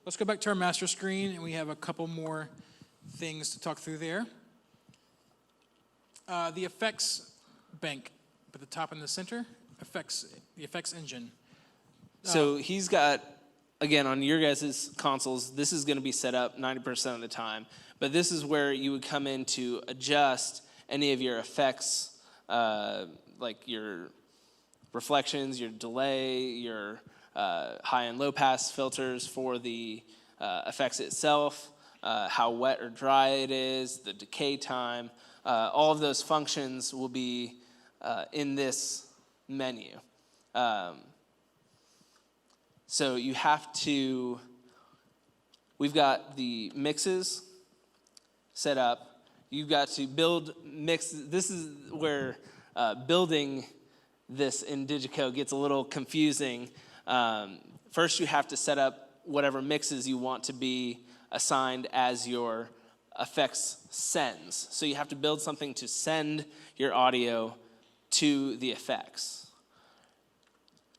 Let's go back to our master screen, and we have a couple more things to talk through there. The effects bank at the top and the center, the effects engine. So he's got, again, on your guys' consoles, this is going to be set up 90% of the time. But this is where you would come in to adjust any of your effects, like your reflections, your delay, your high and low pass filters for the effects itself, how wet or dry it is, the decay time. All of those functions will be in this menu. So you have to, we've got the mixes set up. You've got to build mixes. This is where building this in Digico gets a little confusing. First, you have to set up whatever mixes you want to be assigned as your effects sends. So you have to build something to send your audio to the effects.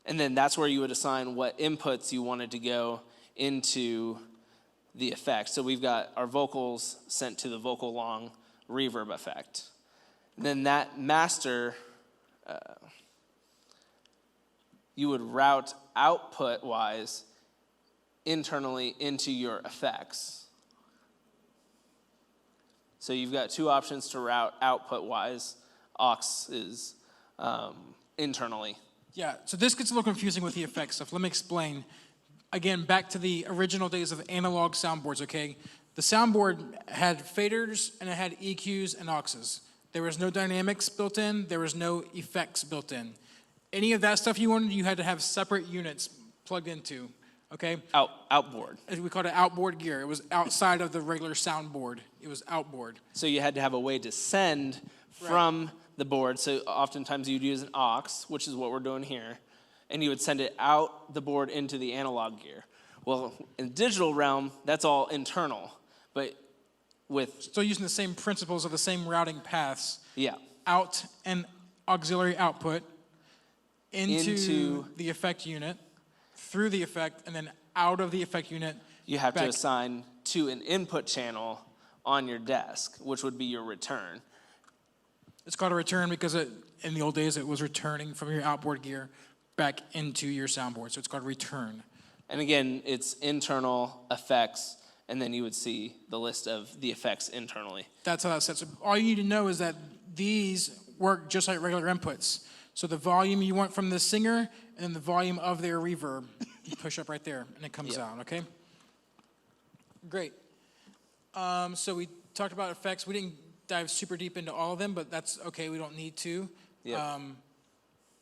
And then that's where you would assign what inputs you wanted to go into the effect. So we've got our vocals sent to the vocal long reverb effect. And then that master, you would route output-wise internally into your effects. So you've got two options to route output-wise. Aux is internally. Yeah, so this gets a little confusing with the effects stuff. Let me explain. Again, back to the original days of analog soundboards, okay? The soundboard had faders and it had EQs and auxes. There was no dynamics built in. There was no effects built in. Any of that stuff you wanted, you had to have separate units plugged into, okay? Outboard. We called it outboard gear. It was outside of the regular soundboard. It was outboard. So you had to have a way to send from the board. So oftentimes you'd use an aux, which is what we're doing here, and you would send it out the board into the analog gear. Well, in the digital realm, that's all internal, but with... Still using the same principles of the same routing paths. Yeah. Out and auxiliary output into the effect unit, through the effect, and then out of the effect unit. You have to assign to an input channel on your desk, which would be your return. It's called a return because in the old days it was returning from your outboard gear back into your soundboard. So it's called return. And again, it's internal effects, and then you would see the list of the effects internally. That's how that sets up. All you need to know is that these work just like regular inputs. So the volume you want from the singer and then the volume of their reverb, you push up right there and it comes out, okay? Great. So we talked about effects. We didn't dive super deep into all of them, but that's okay. We don't need to. Yep.